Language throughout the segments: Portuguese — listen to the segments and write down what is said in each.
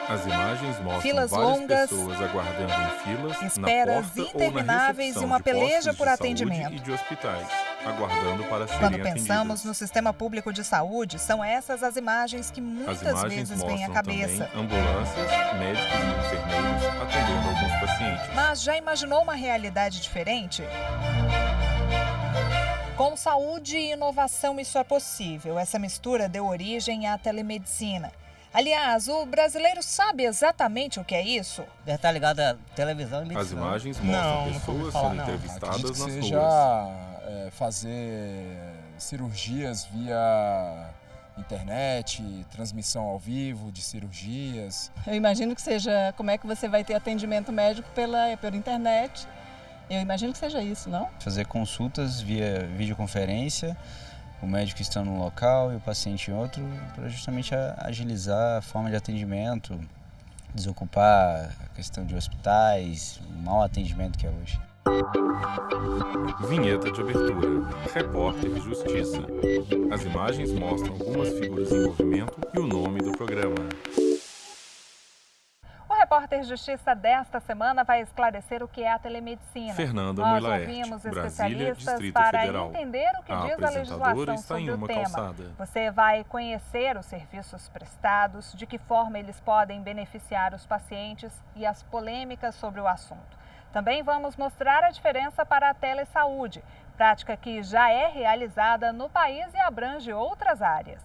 As imagens mostram Filas várias longas, pessoas aguardando em filas, esperas na porta ou na intermináveis recepção e uma de peleja postos por de atendimento. saúde e de hospitais, aguardando para serem Quando atendidas. pensamos no sistema público de saúde, são essas as imagens que As muitas imagens vezes vêm à mostram cabeça. também ambulâncias, médicos e enfermeiros atendendo alguns pacientes. Mas já imaginou uma realidade diferente? Com saúde e inovação isso é possível. Essa mistura deu origem à telemedicina. Aliás, o brasileiro sabe exatamente o que é isso? Deve estar ligado à televisão e medicina. As imagens mostram nunca ouvi pessoas falar, sendo não. entrevistadas Acredito que nas seja ruas. fazer cirurgias via internet, transmissão ao vivo de cirurgias. Eu imagino que seja como é que você vai ter atendimento médico pela internet. Eu imagino que seja isso, não? Fazer consultas via videoconferência, o médico estando num local e o paciente em outro, para justamente agilizar a forma de atendimento, desocupar a questão de hospitais, o mau atendimento que é hoje. Vinheta de abertura. Repórter de Justiça. As imagens mostram algumas figuras em movimento e o nome do programa. O repórter Justiça desta semana vai esclarecer o que é a telemedicina. Fernanda Nós Moilaert, ouvimos Brasília, especialistas Distrito para Federal. entender o que A diz a apresentadora legislação está em sobre uma o tema. calçada. Você vai conhecer os serviços prestados, de que forma eles podem beneficiar os pacientes e as polêmicas sobre o assunto. Também vamos mostrar a diferença para a telesaúde, prática que já é realizada no país e abrange outras áreas.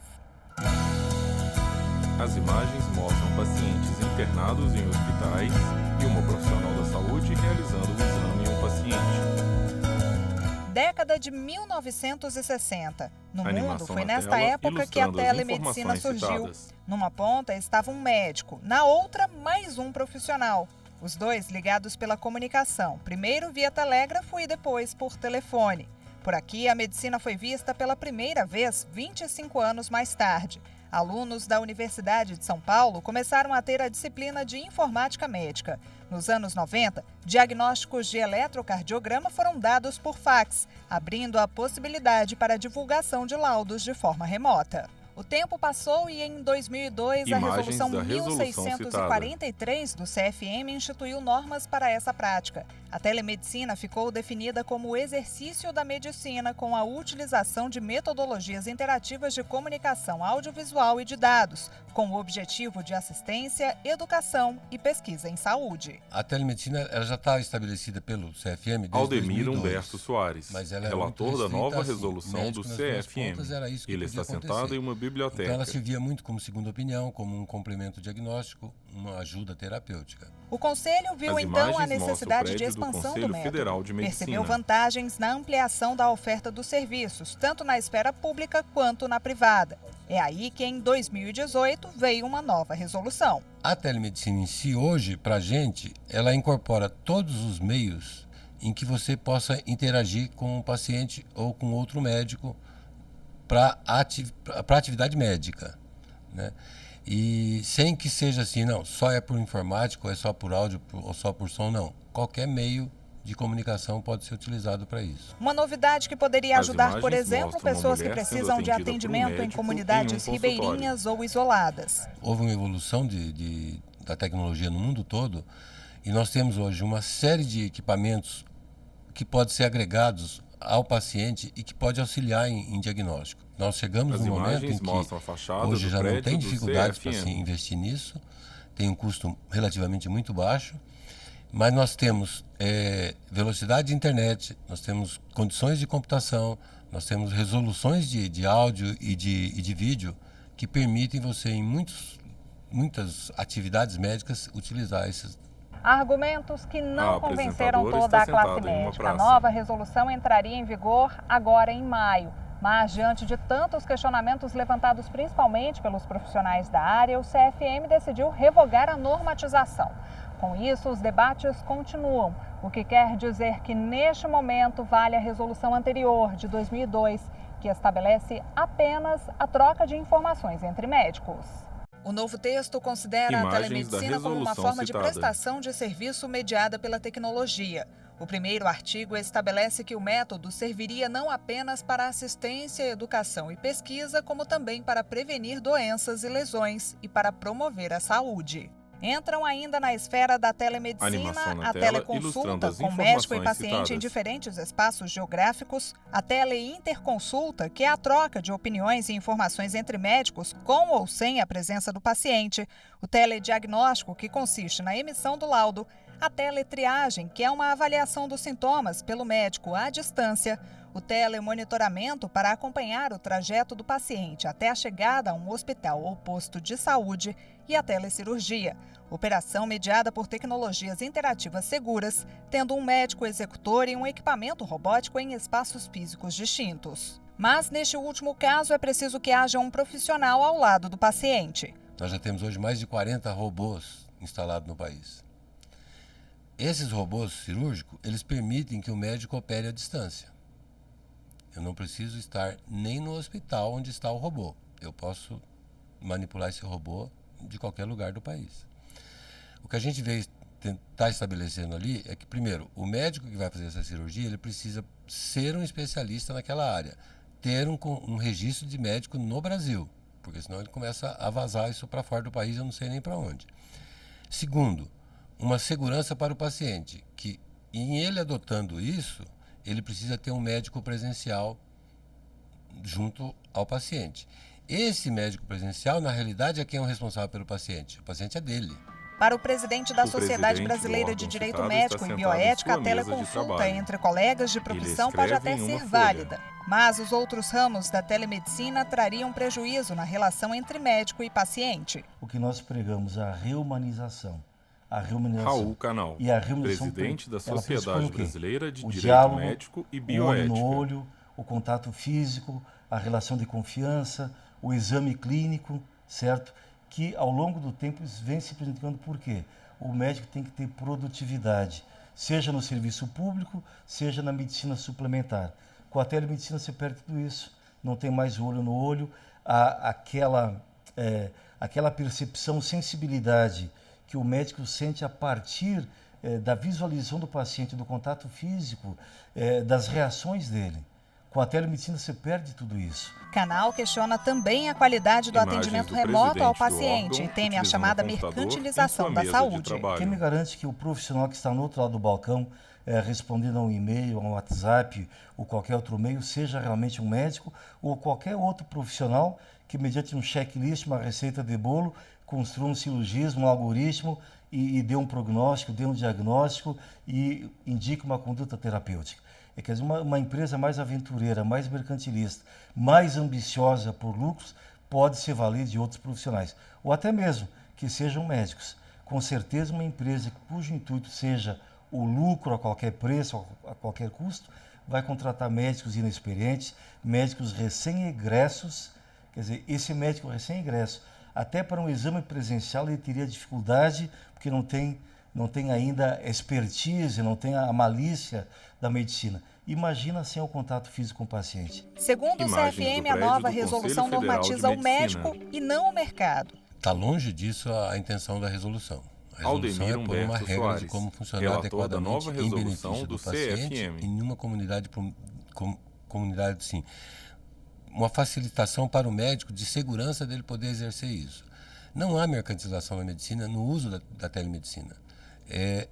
As imagens mostram pacientes internados em hospitais e uma profissional da saúde realizando um exame em um paciente. Década de 1960. No A mundo, animação foi na nesta tela, época que a ilustrando as telemedicina informações surgiu. citadas. Numa ponta estava um médico, na outra, mais um profissional. Os dois ligados pela comunicação, primeiro via telégrafo e depois por telefone. Por aqui, a medicina foi vista pela primeira vez 25 anos mais tarde. Alunos da Universidade de São Paulo começaram a ter a disciplina de informática médica. Nos anos 90, diagnósticos de eletrocardiograma foram dados por fax, abrindo a possibilidade para a divulgação de laudos de forma remota. O tempo passou e em 2002 a Imagens resolução da resolução 1643 do CFM instituiu normas para essa prática. A telemedicina ficou definida como o exercício da medicina com a utilização de metodologias interativas de comunicação audiovisual e de dados, com o objetivo de assistência, educação e pesquisa em saúde. A telemedicina ela já está estabelecida pelo CFM desde Aldemir 2002. Humberto Soares, Mas ela era relator muito da restrita, nova assim, resolução médico do nas duas CFM. pontas, era isso que Ele podia está acontecer. sentado em uma biblioteca. Então ela servia muito como segunda opinião, como um complemento diagnóstico, uma ajuda terapêutica. O Conselho viu As então a imagens mostram necessidade o de prédio do expansão do Conselho método. Federal de Medicina. Percebeu vantagens na ampliação da oferta dos serviços, tanto na esfera pública quanto na privada. É aí que em 2018 veio uma nova resolução. A telemedicina em si, hoje, para a gente, ela incorpora todos os meios em que você possa interagir com um paciente ou com outro médico para atividade médica, né? E sem que seja assim, não, só é por informática, ou é só por áudio, ou só por som, não. Qualquer meio de comunicação pode ser utilizado para isso. Uma novidade que poderia As ajudar, por imagens exemplo, mostram uma pessoas que mulher sendo precisam de atendida por um atendimento em médico comunidades em um consultório. ribeirinhas ou isoladas. Houve uma evolução da tecnologia no mundo todo e nós temos hoje uma série de equipamentos que podem ser agregados ao paciente e que pode auxiliar em diagnóstico. Nós chegamos As num momento em imagens que mostram a fachada hoje do já não prédio tem do dificuldade para CFM. se investir nisso, tem um custo relativamente muito baixo, mas nós temos velocidade de internet, nós temos condições de computação, nós temos resoluções de áudio e de vídeo que permitem você, em muitas atividades médicas, utilizar esses. Argumentos que não A convenceram apresentadora toda a está classe sentada em uma médica. A praça. nova resolução entraria em vigor agora em maio. Mas, diante de tantos questionamentos levantados principalmente pelos profissionais da área, o CFM decidiu revogar a normatização. Com isso, os debates continuam, o que quer dizer que, neste momento, vale a resolução anterior, de 2002, que estabelece apenas a troca de informações entre médicos. O novo texto considera a Imagens telemedicina da como uma resolução forma de citada. prestação de serviço mediada pela tecnologia. O primeiro artigo estabelece que o método serviria não apenas para assistência, educação e pesquisa, como também para prevenir doenças e lesões e para promover a saúde. Entram ainda na esfera da telemedicina, Animação na a tela, teleconsulta ilustrando as com médico e informações paciente em citadas. diferentes espaços geográficos, a teleinterconsulta, que é a troca de opiniões e informações entre médicos com ou sem a presença do paciente, o telediagnóstico, que consiste na emissão do laudo, a teletriagem, que é uma avaliação dos sintomas pelo médico à distância, o telemonitoramento para acompanhar o trajeto do paciente até a chegada a um hospital ou posto de saúde e a telecirurgia, operação mediada por tecnologias interativas seguras, tendo um médico executor e um equipamento robótico em espaços físicos distintos. Mas, neste último caso, é preciso que haja um profissional ao lado do paciente. Nós já temos hoje mais de 40 robôs instalados no país. Esses robôs cirúrgicos, eles permitem que o médico opere à distância. Eu não preciso estar nem no hospital onde está o robô. Eu posso manipular esse robô de qualquer lugar do país. O que a gente veio tentar estabelecendo ali é que, primeiro, o médico que vai fazer essa cirurgia, ele precisa ser um especialista naquela área, ter um registro de médico no Brasil, porque senão ele começa a vazar isso para fora do país, eu não sei nem para onde. Segundo, uma segurança para o paciente, que em ele adotando isso, ele precisa ter um médico presencial junto ao paciente. Esse médico presencial, na realidade, é quem é o responsável pelo paciente. O paciente é dele. Para o presidente da O Sociedade presidente Brasileira do de órgão Direito citado Médico está e sentado em Bioética, a sua mesa de teleconsulta trabalho. entre colegas de profissão pode até escreve em ser uma válida. folha. Mas os outros ramos da telemedicina trariam prejuízo na relação entre médico e paciente. O que nós pregamos, a reumanização. Raul Canal, E a reunião presidente da ela pressupõe Sociedade o quê? Brasileira de O Direito diálogo, Médico e o olho Bioética. no olho, o contato físico, a relação de confiança, o exame clínico, certo? Que ao longo do tempo vem se apresentando por quê? O médico tem que ter produtividade, seja no serviço público, seja na medicina suplementar. Com a telemedicina você perde tudo isso, não tem mais olho no olho, aquela percepção, sensibilidade que o médico sente a partir da visualização do paciente, do contato físico, das reações dele. Com a telemedicina você perde tudo isso. Canal questiona também a qualidade do Imagens atendimento do remoto ao presidente do paciente e órgão, teme a utilizando chamada o computador em mercantilização sua da mesa de saúde. trabalho. Quem me garante que o profissional que está no outro lado do balcão, respondendo a um e-mail, a um WhatsApp ou qualquer outro meio, seja realmente um médico ou qualquer outro profissional que, mediante um checklist, uma receita de bolo, construa um silogismo, um algoritmo e dê um prognóstico, dê um diagnóstico e indique uma conduta terapêutica. Quer dizer, uma empresa mais aventureira, mais mercantilista, mais ambiciosa por lucros, pode se valer de outros profissionais, ou até mesmo que sejam médicos. Com certeza, uma empresa cujo intuito seja o lucro a qualquer preço, a qualquer custo, vai contratar médicos inexperientes, médicos recém-egressos. Quer dizer, esse médico recém-egresso, até para um exame presencial, ele teria dificuldade, porque não tem ainda expertise, não tem a malícia da medicina. Imagina sem o contato físico com o paciente. Segundo o Imagens do CFM, a prédio nova do resolução Conselho Federal de normatiza o Medicina. médico e não o mercado. Está longe disso a intenção da resolução. A resolução Aldemir é pôr uma Humberto regra de Soares, como funcionar relator da adequadamente nova em resolução benefício do do paciente CFM. em nenhuma comunidade, sim. Uma facilitação para o médico de segurança dele poder exercer isso. Não há mercantilização na medicina no uso da telemedicina.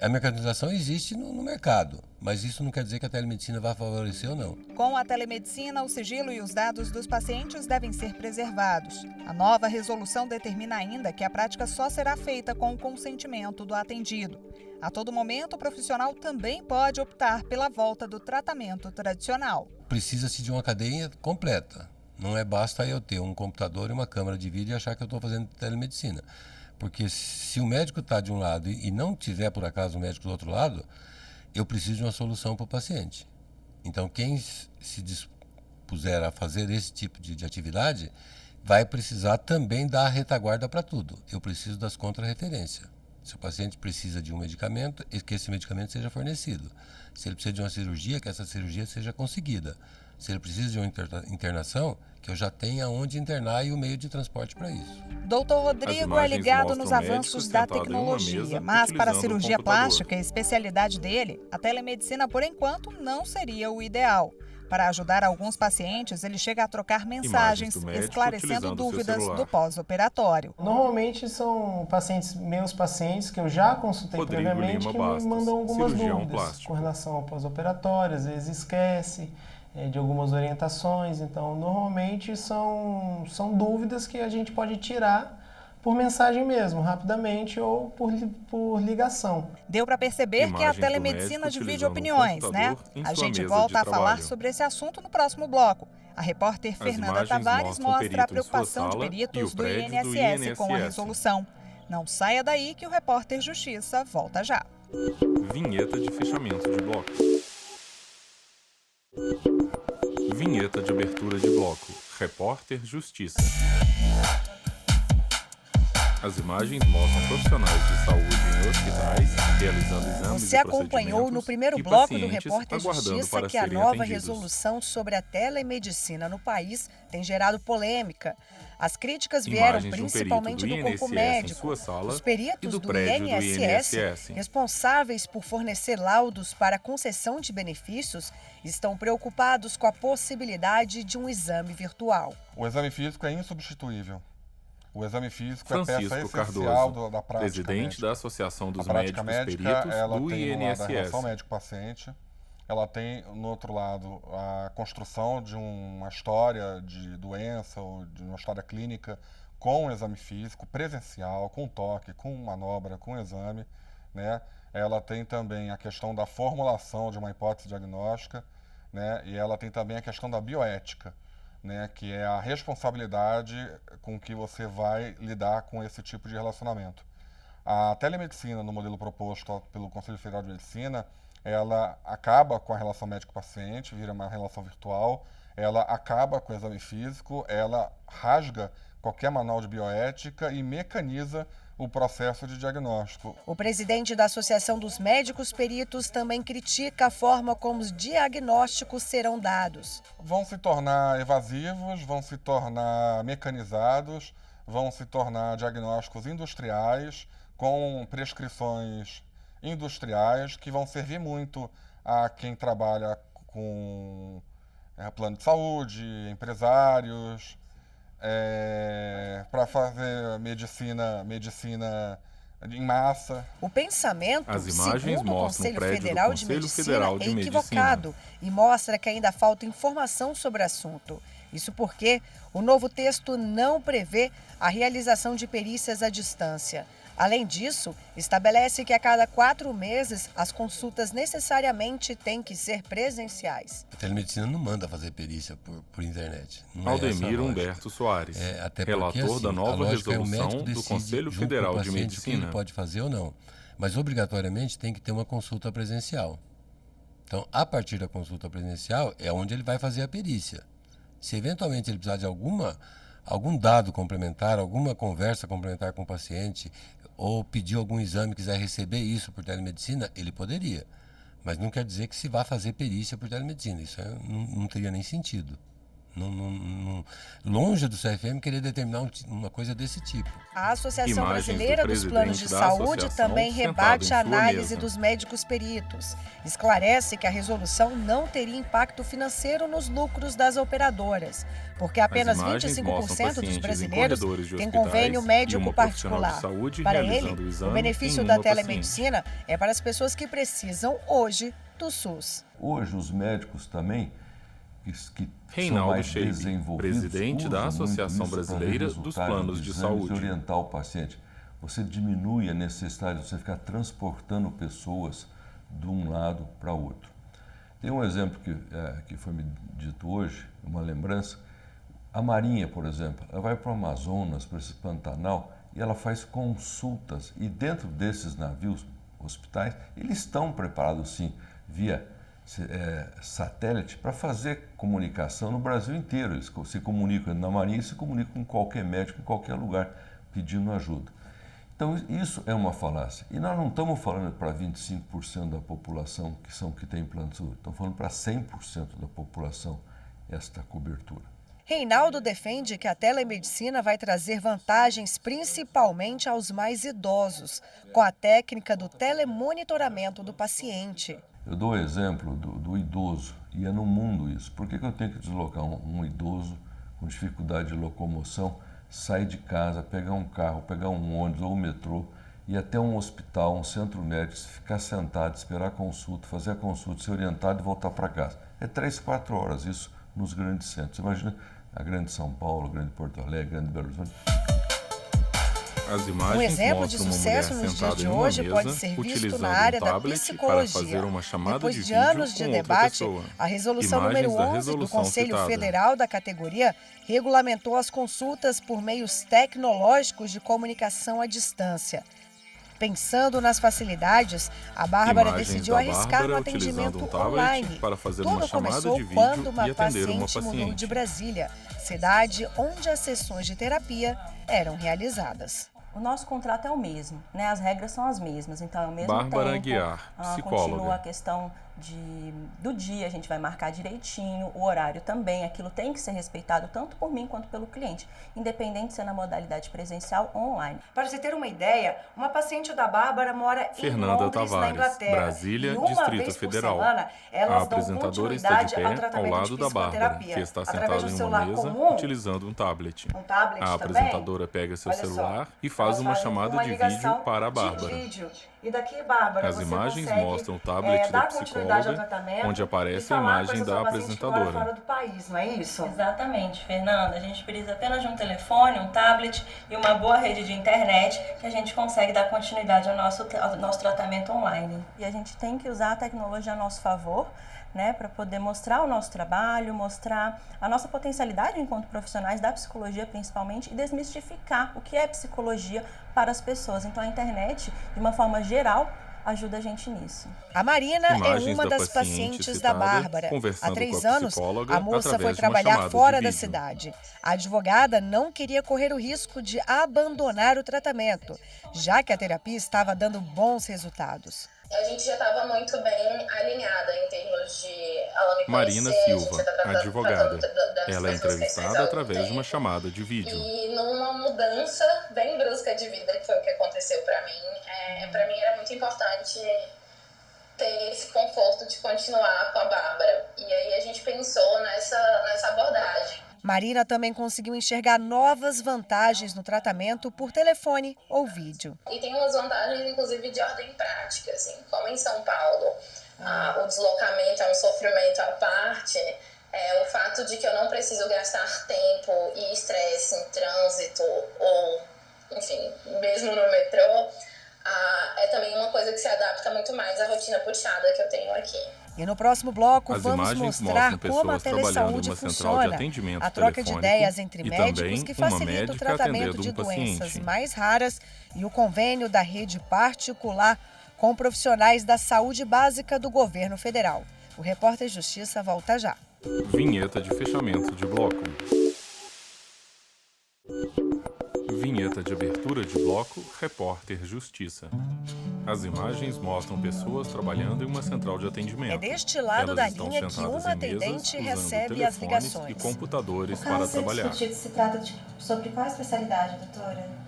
A mercantilização existe no mercado, mas isso não quer dizer que a telemedicina vai favorecer ou não. Com a telemedicina, o sigilo e os dados dos pacientes devem ser preservados. A nova resolução determina ainda que a prática só será feita com o consentimento do atendido. A todo momento, o profissional também pode optar pela volta do tratamento tradicional. Precisa-se de uma cadeia completa. Não basta eu ter um computador e uma câmera de vídeo e achar que eu estou fazendo telemedicina. Porque se o médico está de um lado e não tiver, por acaso, o médico do outro lado, eu preciso de uma solução para o paciente. Então, quem se dispuser a fazer esse tipo de atividade vai precisar também dar a retaguarda para tudo. Eu preciso das contrarreferências. Se o paciente precisa de um medicamento, que esse medicamento seja fornecido. Se ele precisa de uma cirurgia, que essa cirurgia seja conseguida. Se ele precisa de uma internação, que eu já tenha onde internar e o meio de transporte para isso. Doutor Rodrigo é ligado nos avanços da tecnologia, mas para a cirurgia plástica, a especialidade dele, a telemedicina, por enquanto, não seria o ideal. Para ajudar alguns pacientes, ele chega a trocar mensagens, do médico esclarecendo utilizando o seu dúvidas celular. do pós-operatório. Normalmente são meus pacientes que eu já consultei Rodrigo previamente Lima que Bastos, me mandam algumas cirurgião dúvidas plástico. com relação ao pós-operatório, às vezes esquece de algumas orientações. Então, normalmente são dúvidas que a gente pode tirar por mensagem mesmo, rapidamente ou por ligação. Deu para perceber que a Imagens do telemedicina médico divide utilizando um opiniões, né? computador em A sua gente mesa volta de a falar trabalho. sobre esse assunto no próximo bloco. A repórter Fernanda imagens Tavares mostram o mostra a perito em sua preocupação de sala e peritos o do prédio do INSS com a INSS. resolução. Não saia daí que o repórter Justiça volta já. Vinheta de fechamento de bloco. Vinheta de abertura de bloco. Repórter Justiça. As imagens mostram profissionais de saúde em hospitais realizando exames Você e acompanhou no procedimentos primeiro e bloco do pacientes Repórter aguardando Justiça para que a serem nova atendidos. resolução sobre a telemedicina no país tem gerado polêmica. As críticas vieram Imagens de um principalmente perito do do corpo INSS em médico. sua sala Os peritos e do do prédio do INSS, INSS. responsáveis por fornecer laudos para concessão de benefícios, estão preocupados com a possibilidade de um exame virtual. O exame físico é insubstituível. O exame físico Francisco é peça essencial Cardoso, da prática presidente médica. da Associação dos A prática Médicos médica, Peritos ela do tem no lado a INSS. relação médico-paciente, ela tem no outro lado a construção de uma história de doença ou de uma história clínica com o exame físico, presencial, com toque, com manobra, com exame, né? Ela tem também a questão da formulação de uma hipótese diagnóstica, né? E ela tem também a questão da bioética, né, que é a responsabilidade com que você vai lidar com esse tipo de relacionamento. A telemedicina, no modelo proposto pelo Conselho Federal de Medicina, ela acaba com a relação médico-paciente, vira uma relação virtual, ela acaba com o exame físico, ela rasga qualquer manual de bioética e mecaniza o processo de diagnóstico. O presidente da Associação dos Médicos Peritos também critica a forma como os diagnósticos serão dados. Vão se tornar evasivos, vão se tornar mecanizados, vão se tornar diagnósticos industriais, com prescrições industriais que vão servir muito a quem trabalha com plano de saúde, empresários, para fazer medicina em massa. O pensamento, As imagens segundo o mostram o Conselho prédio do Federal de Conselho Medicina, Federal de é equivocado e mostra que ainda falta informação sobre o assunto. Isso porque o novo texto não prevê a realização de perícias à distância. Além disso, estabelece que a cada 4 meses as consultas necessariamente têm que ser presenciais. A telemedicina não manda fazer perícia por internet. Não Aldemir Humberto Soares, até porque, relator assim, da nova a lógica é o resolução médico do decide Conselho junto Federal com o de paciente o que ele Medicina. pode fazer ou não. Mas obrigatoriamente tem que ter uma consulta presencial. Então, a partir da consulta presencial é onde ele vai fazer a perícia. Se eventualmente ele precisar de algum dado complementar, alguma conversa complementar com o paciente, ou pedir algum exame, quiser receber isso por telemedicina, ele poderia. Mas não quer dizer que se vá fazer perícia por telemedicina. Isso não teria nem sentido. Longe do CFM querer determinar uma coisa desse tipo. A Associação Imagens do Brasileira dos Planos de presidente da Saúde associação também sentado rebate em a sua análise mesa. dos médicos peritos. Esclarece que a resolução não teria impacto financeiro nos lucros das operadoras, porque apenas imagens 25% mostram dos pacientes em brasileiros corredores de têm hospitais convênio e médico uma profissional de particular. saúde Para realizando o ele, exame o benefício em da uma telemedicina é para as pessoas que precisam hoje do SUS. Hoje os médicos também que Reinaldo são mais Scheibe, desenvolvidos, presidente da usam muito Associação isso para ver Brasileira dos resultado Planos do de exame Saúde. E orientar o paciente. Você diminui a necessidade de você ficar transportando pessoas de um lado para outro. Tem um exemplo que foi me dito hoje, uma lembrança. A Marinha, por exemplo, ela vai para o Amazonas, para esse Pantanal, e ela faz consultas. E dentro desses navios, hospitais, eles estão preparados sim, via satélite, para fazer comunicação no Brasil inteiro. Eles se comunicam na Marinha e se comunicam com qualquer médico, em qualquer lugar, pedindo ajuda. Então, isso é uma falácia. E nós não estamos falando para 25% da população que tem plano de saúde, estamos falando para 100% da população esta cobertura. Reinaldo defende que a telemedicina vai trazer vantagens principalmente aos mais idosos, com a técnica do telemonitoramento do paciente. Eu dou o exemplo do do idoso, e é no mundo isso. Por que eu tenho que deslocar um idoso com dificuldade de locomoção, sair de casa, pegar um carro, pegar um ônibus ou um metrô, ir até um hospital, um centro médico, ficar sentado, esperar a consulta, fazer a consulta, ser orientado e voltar para casa? É 3, 4 horas isso nos grandes centros. Imagina a grande São Paulo, a grande Porto Alegre, a grande Belo Horizonte. As imagens Um exemplo de mostram uma sucesso mulher nos dias sentada de em uma hoje mesa, pode ser visto utilizando na área um da tablet para psicologia. fazer uma chamada Depois de de vídeo anos de com outra debate, pessoa. a resolução Imagens número da 11 do resolução Conselho citada. Federal da categoria regulamentou as consultas por meios tecnológicos de comunicação à distância. Pensando nas facilidades, a Bárbara Imagens decidiu da arriscar Bárbara no atendimento utilizando um tablet online. para fazer Tudo uma chamada começou de vídeo quando uma e atender uma paciente mudou paciente. de Brasília, cidade onde as sessões de terapia eram realizadas. O nosso contrato é o mesmo, né? As regras são as mesmas, então é o mesmo Bárbara tempo. Aguiar, psicóloga. Continua a questão do dia, a gente vai marcar direitinho, o horário também, aquilo tem que ser respeitado tanto por mim quanto pelo cliente, independente de ser na modalidade presencial ou online. Para você ter uma ideia, uma paciente da Bárbara mora em Fernanda Londres, na Tavares, Inglaterra. Brasília, E uma Distrito vez por Federal. semana, elas A dão apresentadora está de continuidade pé ao ao tratamento lado de da Bárbara, psicoterapia. que está Através sentada de em uma celular mesa comum, utilizando um tablet. um tablet A também. apresentadora pega seu Olha só, celular e faz elas uma fazem chamada uma de ligação vídeo para a de Bárbara. vídeo. E daqui, Bárbara, As você imagens consegue, mostram o tablet da dar continuidade ao psicóloga, tratamento onde e aparece a falar com imagem essa da sua paciente que mora apresentadora. fora do país, não é isso? Exatamente, Fernanda. A gente precisa apenas de um telefone, um tablet e uma boa rede de internet que a gente consegue dar continuidade ao nosso tratamento online. E a gente tem que usar a tecnologia a nosso favor, né, para poder mostrar o nosso trabalho, mostrar a nossa potencialidade enquanto profissionais da psicologia principalmente e desmistificar o que é psicologia para as pessoas. Então a internet, de uma forma geral, ajuda a gente nisso. A Marina Imagens é uma da das paciente pacientes da citada, Bárbara. conversando Há 3 com a anos, psicóloga a moça através foi de uma trabalhar chamada de fora da vídeo. cidade. A advogada não queria correr o risco de abandonar o tratamento, já que a terapia estava dando bons resultados. A gente já estava muito bem alinhada em termos de ela me Marina conhecer, Silva, a gente já tá advogada. das Ela é mesmas questões entrevistada há através de muito uma tempo. chamada de vídeo. E numa mudança bem brusca de vida, que foi o que aconteceu para mim, para mim era muito importante ter esse conforto de continuar com a Bárbara. E aí a gente pensou nessa abordagem. Marina também conseguiu enxergar novas vantagens no tratamento por telefone ou vídeo. E tem umas vantagens, inclusive, de ordem prática, assim, como em São Paulo, o deslocamento é um sofrimento à parte, o fato de que eu não preciso gastar tempo e estresse em trânsito ou, enfim, mesmo no metrô, é também uma coisa que se adapta muito mais à rotina puxada que eu tenho aqui. E no próximo bloco As vamos imagens mostrar mostram como a pessoas trabalhando em telesaúde uma central de funciona, atendimento a troca de telefônico ideias entre e médicos também que uma facilita o médica tratamento atendendo de um paciente. doenças mais raras e o convênio da rede particular com profissionais da saúde básica do governo federal. O Repórter Justiça volta já. Vinheta de fechamento de bloco. Vinheta de abertura de bloco, Repórter Justiça. As imagens mostram pessoas trabalhando em uma central de atendimento. É deste lado Elas da estão linha que sentadas uma em mesas, atendente usando recebe as telefones ligações. e computadores O para caso trabalhar. discutido se trata sobre qual especialidade, doutora?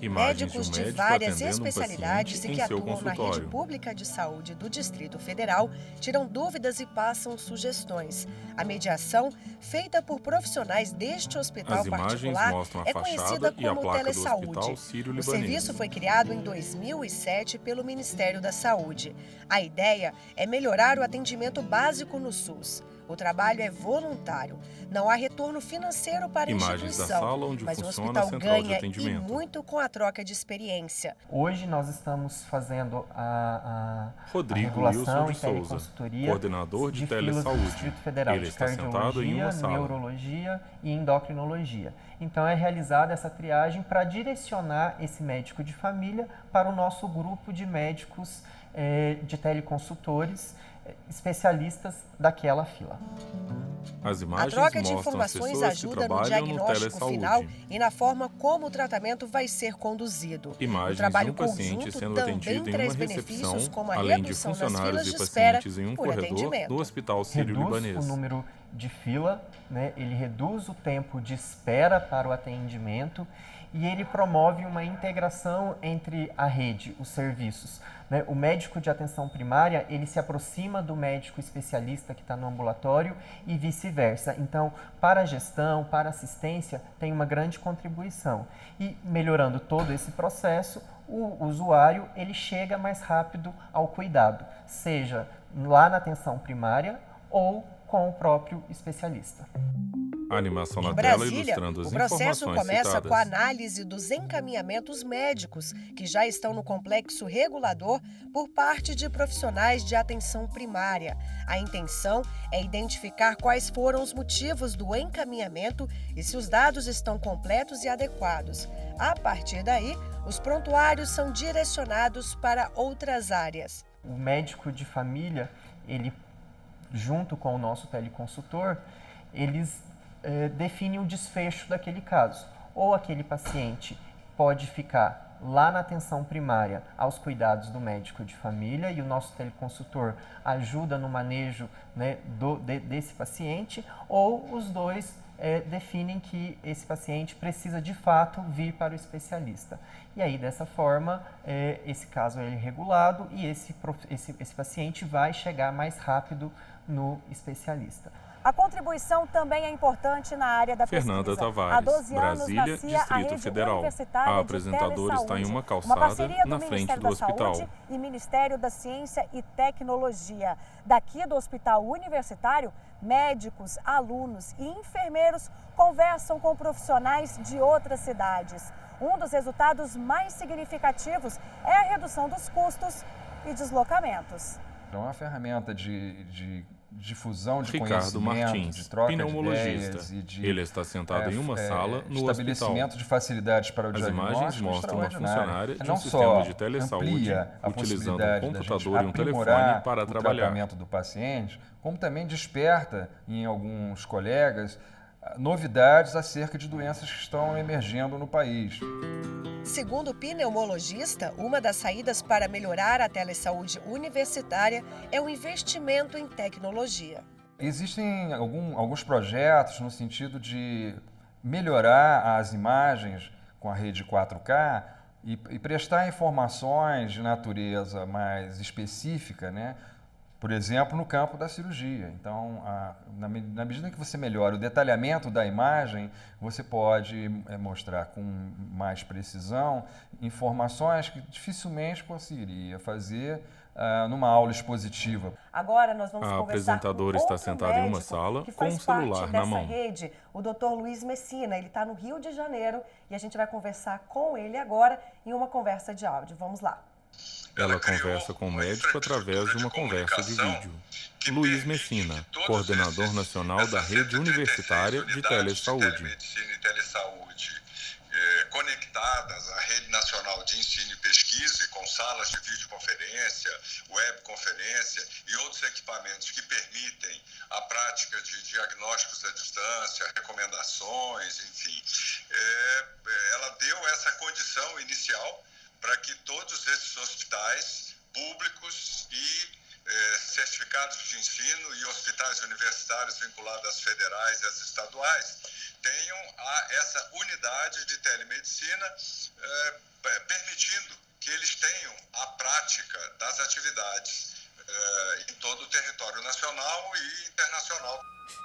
Imagens Médicos de um de médico várias atendendo um especialidades paciente e em que seu atuam na rede consultório. pública de saúde do Distrito Federal tiram dúvidas e passam sugestões. A mediação, feita por profissionais deste hospital As imagens particular, mostram a é fachada conhecida e a como placa do telesaúde. Hospital O Sírio-Libanês. serviço foi criado em 2007 pelo Ministério da Saúde. A ideia é melhorar o atendimento básico no SUS. O trabalho é voluntário. Não há retorno financeiro para a Imagens da instituição, sala onde mas o funciona a hospital central de ganha e atendimento. muito com a troca de experiência. Hoje nós estamos fazendo a Rodrigo regulação Wilson de e Souza, teleconsultoria coordenador de filas do telesaúde. Distrito Federal Ele de está sentado em cardiologia, uma sala. neurologia e endocrinologia. Então é realizada essa triagem para direcionar esse médico de família para o nosso grupo de médicos de teleconsultores especialistas daquela fila. As A imagens troca de mostram as informações pessoas que ajuda no trabalham no diagnóstico telesaúde. final e na forma como o tratamento vai ser conduzido. Imagens O trabalho de um paciente conjunto sendo também atendido em traz uma benefícios recepção, como a além de redução das funcionários filas e de espera pacientes em um por corredor atendimento. do Hospital Reduz Sírio-Libanês. o número de fila, né? Ele reduz o tempo de espera para o atendimento e ele promove uma integração entre a rede, os serviços, né? O médico de atenção primária, ele se aproxima do médico especialista que está no ambulatório e vice-versa. Então, para a gestão, para a assistência, tem uma grande contribuição. E melhorando todo esse processo, o usuário ele chega mais rápido ao cuidado, seja lá na atenção primária ou com o próprio especialista. A animação na Em tela Brasília, ilustrando as o processo informações começa citadas. com a análise dos encaminhamentos médicos que já estão no complexo regulador por parte de profissionais de atenção primária. A intenção é identificar quais foram os motivos do encaminhamento e se os dados estão completos e adequados. A partir daí, os prontuários são direcionados para outras áreas. O médico de família, ele, junto com o nosso teleconsultor, eles definem o desfecho daquele caso. Ou aquele paciente pode ficar lá na atenção primária aos cuidados do médico de família e o nosso teleconsultor ajuda no manejo, né, desse paciente, ou os dois definem que esse paciente precisa de fato vir para o especialista. E aí, dessa forma, esse caso é regulado e esse paciente vai chegar mais rápido no especialista. A contribuição também é importante na área da pesquisa. Fernanda Tavares, Há 12 anos Brasília, nascia a Distrito Rede Federal. Universitária A apresentadora de está em uma Telesaúde, calçada parceria do na frente Ministério do da hospital. Saúde e Ministério da Ciência e Tecnologia. Daqui do Hospital Universitário, médicos, alunos e enfermeiros conversam com profissionais de outras cidades. Um dos resultados mais significativos é a redução dos custos e deslocamentos. É uma ferramenta de difusão de Ricardo conhecimento, Martins, de troca de pneumologista. ideias e de Ele está sentado em uma sala no estabelecimento hospital. de facilidades para o As diagnóstico imagens mostram uma extraordinário. funcionária de Não um só sistema de telesaúde amplia a utilizando um possibilidade da computador gente e um telefone aprimorar para o trabalhar. tratamento do paciente, como também desperta em alguns colegas novidades acerca de doenças que estão emergindo no país. Segundo o pneumologista, uma das saídas para melhorar a telesaúde universitária é o investimento em tecnologia. Existem alguns projetos no sentido de melhorar as imagens com a rede 4K e prestar informações de natureza mais específica, né? Por exemplo, no campo da cirurgia. Então, na medida que você melhora o detalhamento da imagem, você pode mostrar com mais precisão informações que dificilmente conseguiria fazer numa aula expositiva. Agora nós vamos A conversar apresentadora com está outro sentada em uma médico sala que com faz um celular parte na dessa mão. rede, o Dr. Luiz Messina. Ele está no Rio de Janeiro e a gente vai conversar com ele agora em uma conversa de áudio. Vamos lá. Ela conversa com o médico através de uma conversa de vídeo. Luiz Messina, coordenador nacional da Rede Universitária de Telesaúde. Medicina e telesaúde conectadas à Rede Nacional de Ensino e Pesquisa, com salas de videoconferência, webconferência e outros equipamentos que permitem a prática de diagnósticos à distância, recomendações, enfim. Ela deu essa condição inicial para que todos esses hospitais públicos e certificados de ensino e hospitais universitários vinculados às federais e às estaduais tenham essa unidade de telemedicina, permitindo que eles tenham a prática das atividades em todo o território nacional e internacional.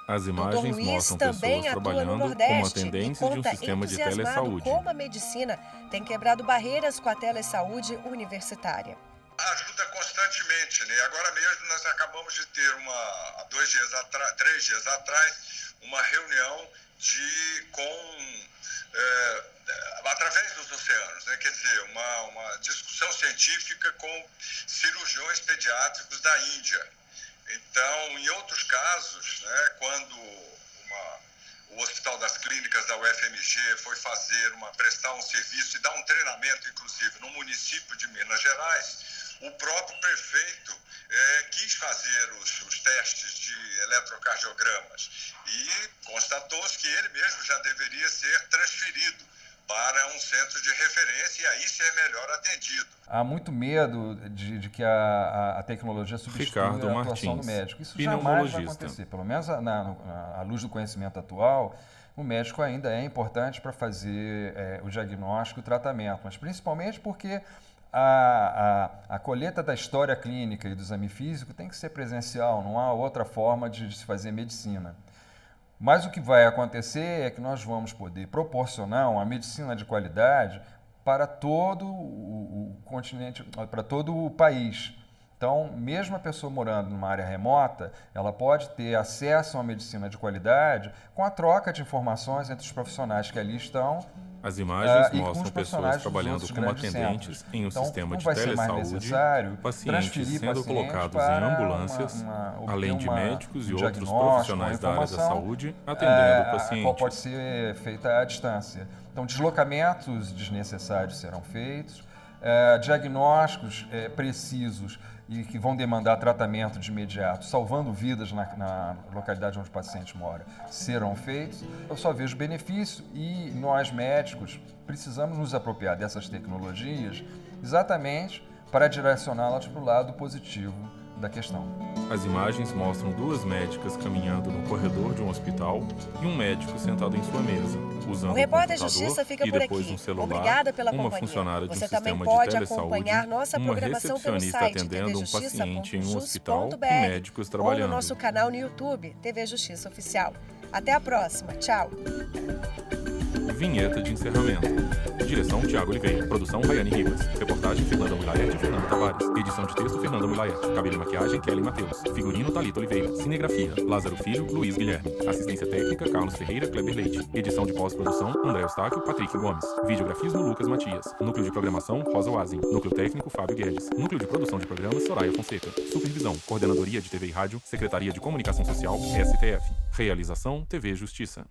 As imagens mostram pessoas trabalhando com uma tendência de um sistema de telesaúde. Como a medicina tem quebrado barreiras com a telesaúde universitária. Ajuda constantemente, né? Agora mesmo nós acabamos de ter há 3 dias atrás, uma reunião através dos oceanos, né? Quer dizer, uma discussão científica com cirurgiões pediátricos da Índia. Então, em outros casos, né, quando o Hospital das Clínicas da UFMG foi prestar um serviço e dar um treinamento, inclusive, no município de Minas Gerais, o próprio prefeito quis fazer os testes de eletrocardiogramas e constatou-se que ele mesmo já deveria ser transferido para um centro de referência e aí ser melhor atendido. Há muito medo de que a tecnologia substitua a atuação do médico. Isso jamais vai acontecer. Pelo menos à luz do conhecimento atual, o médico ainda é importante para fazer o diagnóstico e o tratamento, mas principalmente porque a colheita da história clínica e do exame físico tem que ser presencial, não há outra forma de se fazer medicina. Mas o que vai acontecer é que nós vamos poder proporcionar uma medicina de qualidade para todo o continente, para todo o país. Então, mesmo a pessoa morando numa área remota, ela pode ter acesso a uma medicina de qualidade com a troca de informações entre os profissionais que ali estão. As imagens mostram pessoas trabalhando como atendentes em um sistema de telesaúde, pacientes sendo colocados em ambulâncias, além de médicos e outros profissionais da área da saúde atendendo o paciente. Qual pode ser feita à distância. Então, deslocamentos desnecessários serão feitos, diagnósticos precisos e que vão demandar tratamento de imediato, salvando vidas na localidade onde o paciente mora, serão feitos. Eu só vejo benefício e nós, médicos, precisamos nos apropriar dessas tecnologias exatamente para direcioná-las para o lado positivo da questão. As imagens mostram duas médicas caminhando no corredor de um hospital e um médico sentado em sua mesa, usando o Repórter computador Justiça fica e por depois aqui. um celular, Obrigada pela uma companhia. funcionária de um Você também sistema pode de telesaúde, acompanhar nossa uma programação pelo recepcionista site atendendo um paciente em um hospital e tvjustiça.br médicos ou trabalhando. no nosso canal no YouTube, TV Justiça Oficial. Até a próxima. Tchau. Vinheta de encerramento. Direção Tiago Oliveira. Produção Rayane Ribas. Reportagem Fernanda Muilaerte e Fernanda Tavares. Edição de texto Fernanda Muilaerte. Cabelo e maquiagem Kelly Matheus. Figurino Thalita Oliveira. Cinegrafia Lázaro Filho, Luiz Guilherme. Assistência técnica Carlos Ferreira, Kleber Leite. Edição de pós-produção André Eustáquio, Patrick Gomes. Videografismo Lucas Matias. Núcleo de programação Rosa Oazin. Núcleo técnico Fábio Guedes. Núcleo de produção de programas Soraya Fonseca. Supervisão Coordenadoria de TV e Rádio, Secretaria de Comunicação Social, STF. Realização TV Justiça.